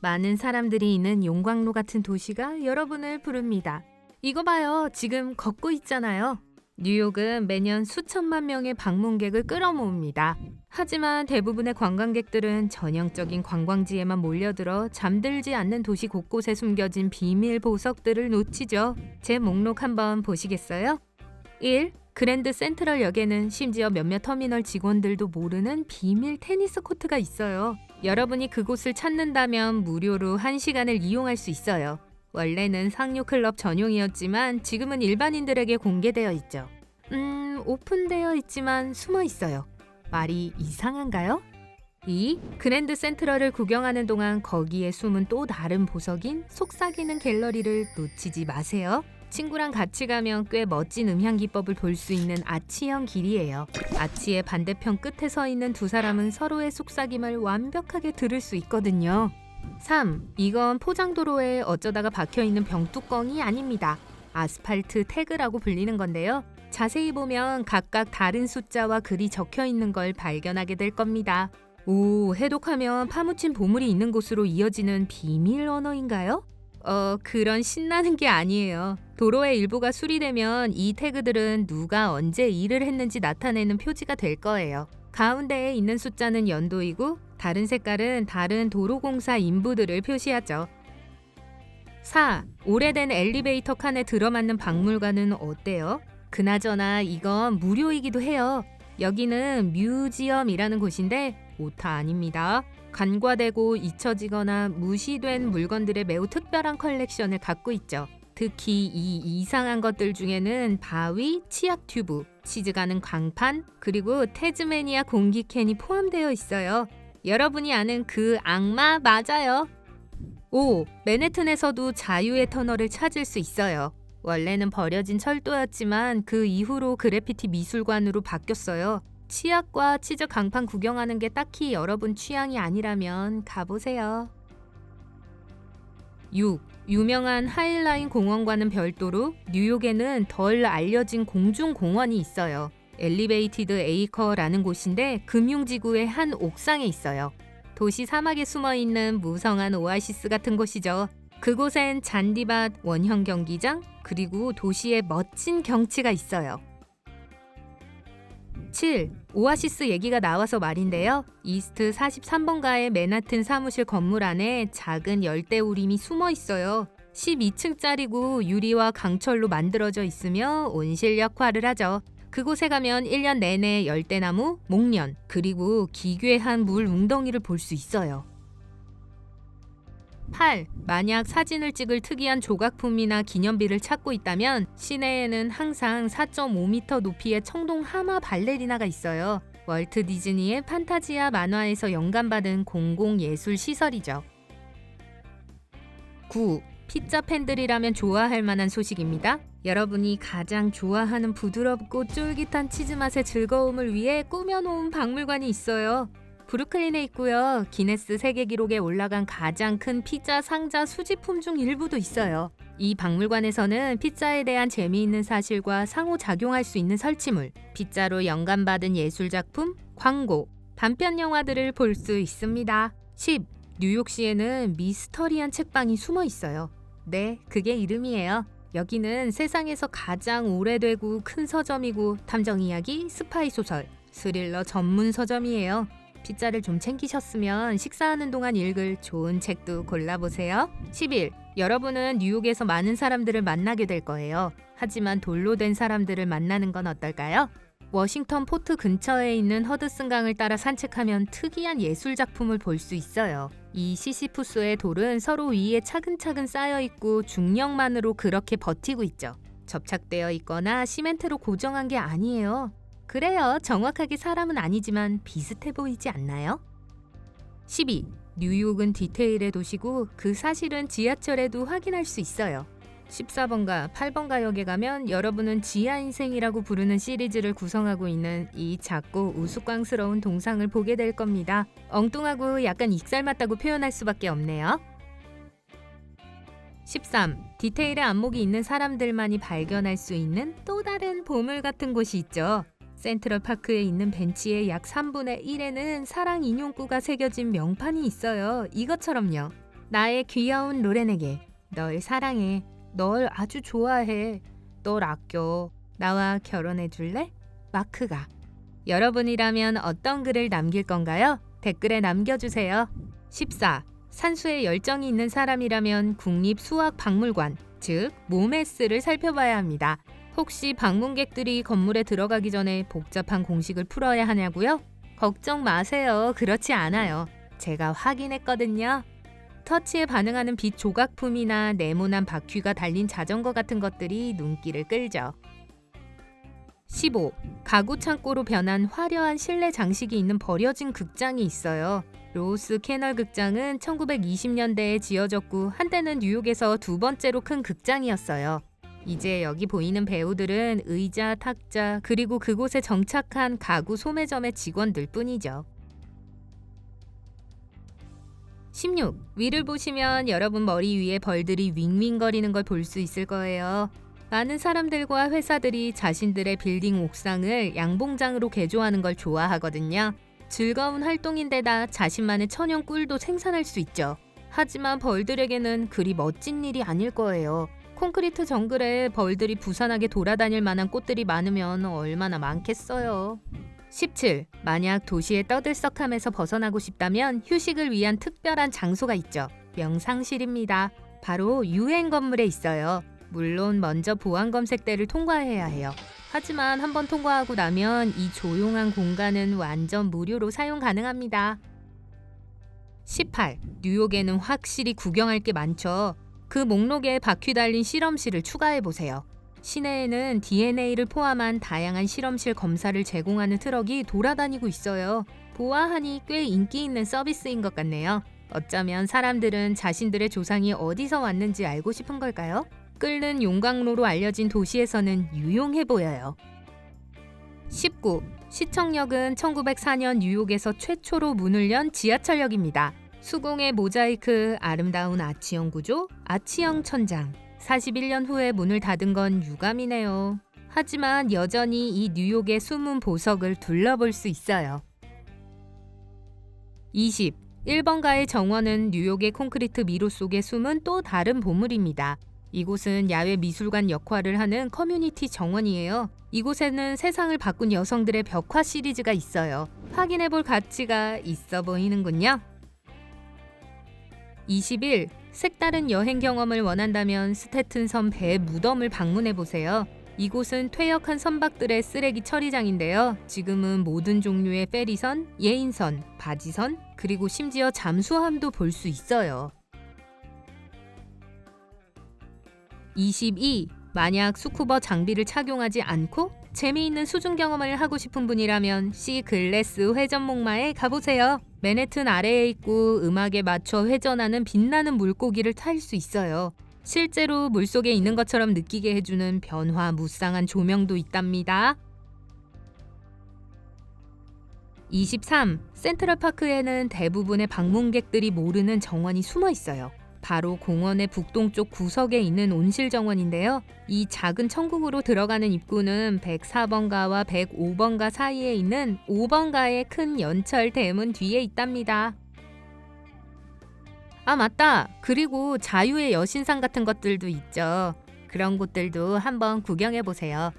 많은 사람들이 있는 용광로 같은 도시가 여러분을 부릅니다. 이거 봐요. 지금 걷고 있잖아요. 뉴욕은 매년 수천만 명의 방문객을 끌어모읍니다. 하지만 대부분의 관광객들은 전형적인 관광지에만 몰려들어 잠들지 않는 도시 곳곳에 숨겨진 비밀 보석들을 놓치죠. 제 목록 한번 보시겠어요? 1. 그랜드 센트럴 역에는 심지어 몇몇 터미널 직원들도 모르는 비밀 테니스 코트가 있어요. 여러분이 그곳을 찾는다면 무료로 1시간을 이용할 수 있어요. 원래는 상류 클럽 전용이었지만 지금은 일반인들에게 공개되어 있죠. 오픈되어 있지만 숨어 있어요. 말이 이상한가요? 2. 그랜드 센트럴을 구경하는 동안 거기에 숨은 또 다른 보석인 속삭이는 갤러리를 놓치지 마세요. 친구랑 같이 가면 꽤 멋진 음향 기법을 볼 수 있는 아치형 길이에요. 아치의 반대편 끝에 서 있는 두 사람은 서로의 속삭임을 완벽하게 들을 수 있거든요. 3. 이건 포장도로에 어쩌다가 박혀있는 병뚜껑이 아닙니다. 아스팔트 태그라고 불리는 건데요. 자세히 보면 각각 다른 숫자와 글이 적혀있는 걸 발견하게 될 겁니다. 오, 해독하면 파묻힌 보물이 있는 곳으로 이어지는 비밀 언어인가요? 그런 신나는 게 아니에요. 도로의 일부가 수리되면 이 태그들은 누가 언제 일을 했는지 나타내는 표지가 될 거예요. 가운데에 있는 숫자는 연도이고 다른 색깔은 다른 도로공사 인부들을 표시하죠. 4. 오래된 엘리베이터 칸에 들어맞는 박물관은 어때요? 그나저나 이건 무료이기도 해요. 여기는 뮤지엄이라는 곳인데 오타 아닙니다. 간과되고 잊혀지거나 무시된 물건들의 매우 특별한 컬렉션을 갖고 있죠. 특히 이 이상한 것들 중에는 바위, 치약 튜브, 치즈가는 광판, 그리고 태즈메니아 공기캔이 포함되어 있어요. 여러분이 아는 그 악마 맞아요. 5. 맨해튼에서도 자유의 터널을 찾을 수 있어요. 원래는 버려진 철도였지만 그 이후로 그래피티 미술관으로 바뀌었어요. 치약과 치즈 강판 구경하는 게 딱히 여러분 취향이 아니라면 가보세요. 6. 유명한 하일라인 공원과는 별도로 뉴욕에는 덜 알려진 공중공원이 있어요. 엘리베이티드 에이커라는 곳인데 금융지구의 한 옥상에 있어요. 도시 사막에 숨어있는 무성한 오아시스 같은 곳이죠. 그곳엔 잔디밭, 원형 경기장, 그리고 도시의 멋진 경치가 있어요. 7. 오아시스 얘기가 나와서 말인데요. 이스트 43번가의 맨하튼 사무실 건물 안에 작은 열대우림이 숨어 있어요. 12층짜리고 유리와 강철로 만들어져 있으며 온실 역할을 하죠. 그곳에 가면 1년 내내 열대나무, 목련, 그리고 기괴한 물 웅덩이를 볼 수 있어요. 8. 만약 사진을 찍을 특이한 조각품이나 기념비를 찾고 있다면 시내에는 항상 4.5m 높이의 청동 하마 발레리나가 있어요. 월트 디즈니의 판타지아 만화에서 영감받은 공공예술 시설이죠. 9. 피자 팬들이라면 좋아할 만한 소식입니다. 여러분이 가장 좋아하는 부드럽고 쫄깃한 치즈 맛의 즐거움을 위해 꾸며놓은 박물관이 있어요. 브루클린에 있고요. 기네스 세계 기록에 올라간 가장 큰 피자 상자 수집품 중 일부도 있어요. 이 박물관에서는 피자에 대한 재미있는 사실과 상호작용할 수 있는 설치물, 피자로 영감받은 예술작품, 광고, 단편 영화들을 볼 수 있습니다. 10. 뉴욕시에는 미스터리한 책방이 숨어 있어요. 네, 그게 이름이에요. 여기는 세상에서 가장 오래되고 큰 서점이고 탐정 이야기, 스파이 소설, 스릴러 전문 서점이에요. 피자를 좀 챙기셨으면 식사하는 동안 읽을 좋은 책도 골라보세요. 11. 여러분은 뉴욕에서 많은 사람들을 만나게 될 거예요. 하지만 돌로 된 사람들을 만나는 건 어떨까요? 워싱턴 포트 근처에 있는 허드슨 강을 따라 산책하면 특이한 예술 작품을 볼 수 있어요. 이 시시푸스의 돌은 서로 위에 차근차근 쌓여 있고 중력만으로 그렇게 버티고 있죠. 접착되어 있거나 시멘트로 고정한 게 아니에요. 그래요. 정확하게 사람은 아니지만 비슷해 보이지 않나요? 12. 뉴욕은 디테일의 도시고 그 사실은 지하철에도 확인할 수 있어요. 14번가, 8번가 역에 가면 여러분은 지하 인생이라고 부르는 시리즈를 구성하고 있는 이 작고 우스꽝스러운 동상을 보게 될 겁니다. 엉뚱하고 약간 익살맞다고 표현할 수밖에 없네요. 13. 디테일의 안목이 있는 사람들만이 발견할 수 있는 또 다른 보물 같은 곳이 있죠. 센트럴파크에 있는 벤치의 약 3분의 1에는 사랑 인용구가 새겨진 명판이 있어요. 이것처럼요. 나의 귀여운 로렌에게 널 사랑해. 널 아주 좋아해. 널 아껴. 나와 결혼해 줄래? 마크가. 여러분이라면 어떤 글을 남길 건가요? 댓글에 남겨주세요. 14. 산수에 열정이 있는 사람이라면 국립수학박물관, 즉 모메스를 살펴봐야 합니다. 혹시 방문객들이 건물에 들어가기 전에 복잡한 공식을 풀어야 하냐고요? 걱정 마세요. 그렇지 않아요. 제가 확인했거든요. 터치에 반응하는 빛 조각품이나 네모난 바퀴가 달린 자전거 같은 것들이 눈길을 끌죠. 15. 가구 창고로 변한 화려한 실내 장식이 있는 버려진 극장이 있어요. 로스 캐널 극장은 1920년대에 지어졌고 한때는 뉴욕에서 두 번째로 큰 극장이었어요. 이제 여기 보이는 배우들은 의자, 탁자, 그리고 그곳에 정착한 가구 소매점의 직원들 뿐이죠. 16. 위를 보시면 여러분 머리 위에 벌들이 윙윙거리는 걸 볼 수 있을 거예요. 많은 사람들과 회사들이 자신들의 빌딩 옥상을 양봉장으로 개조하는 걸 좋아하거든요. 즐거운 활동인데다 자신만의 천연 꿀도 생산할 수 있죠. 하지만 벌들에게는 그리 멋진 일이 아닐 거예요. 콘크리트 정글에 벌들이 부산하게 돌아다닐 만한 꽃들이 많으면 얼마나 많겠어요. 17. 만약 도시의 떠들썩함에서 벗어나고 싶다면 휴식을 위한 특별한 장소가 있죠. 명상실입니다. 바로 유엔 건물에 있어요. 물론 먼저 보안 검색대를 통과해야 해요. 하지만 한번 통과하고 나면 이 조용한 공간은 완전 무료로 사용 가능합니다. 18. 뉴욕에는 확실히 구경할 게 많죠. 그 목록에 바퀴 달린 실험실을 추가해보세요. 시내에는 DNA를 포함한 다양한 실험실 검사를 제공하는 트럭이 돌아다니고 있어요. 보아하니 꽤 인기 있는 서비스인 것 같네요. 어쩌면 사람들은 자신들의 조상이 어디서 왔는지 알고 싶은 걸까요? 끓는 용광로로 알려진 도시에서는 유용해 보여요. 19. 시청역은 1904년 뉴욕에서 최초로 문을 연 지하철역입니다. 수공예 모자이크, 아름다운 아치형 구조, 아치형 천장. 41년 후에 문을 닫은 건 유감이네요. 하지만 여전히 이 뉴욕의 숨은 보석을 둘러볼 수 있어요. 20. 1번가의 정원은 뉴욕의 콘크리트 미로 속에 숨은 또 다른 보물입니다. 이곳은 야외 미술관 역할을 하는 커뮤니티 정원이에요. 이곳에는 세상을 바꾼 여성들의 벽화 시리즈가 있어요. 확인해볼 가치가 있어 보이는군요. 21. 색다른 여행 경험을 원한다면 스태튼섬 배 무덤을 방문해보세요. 이곳은 퇴역한 선박들의 쓰레기 처리장인데요. 지금은 모든 종류의 페리선, 예인선, 바지선, 그리고 심지어 잠수함도 볼 수 있어요. 22. 만약 스쿠버 장비를 착용하지 않고 재미있는 수중 경험을 하고 싶은 분이라면 시 글래스 회전목마에 가보세요. 맨해튼 아래에 있고 음악에 맞춰 회전하는 빛나는 물고기를 탈 수 있어요. 실제로 물속에 있는 것처럼 느끼게 해주는 변화무쌍한 조명도 있답니다. 23. 센트럴파크에는 대부분의 방문객들이 모르는 정원이 숨어 있어요. 바로 공원의 북동쪽 구석에 있는 온실 정원인데요. 이 작은 천국으로 들어가는 입구는 104번가와 105번가 사이에 있는 5번가의 큰 연철 대문 뒤에 있답니다. 아, 맞다. 그리고 자유의 여신상 같은 것들도 있죠. 그런 곳들도 한번 구경해보세요.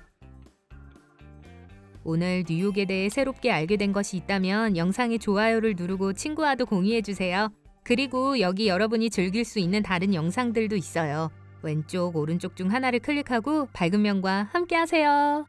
오늘 뉴욕에 대해 새롭게 알게 된 것이 있다면 영상에 좋아요를 누르고 친구와도 공유해주세요. 그리고 여기 여러분이 즐길 수 있는 다른 영상들도 있어요. 왼쪽, 오른쪽 중 하나를 클릭하고 밝은 면과 함께 하세요.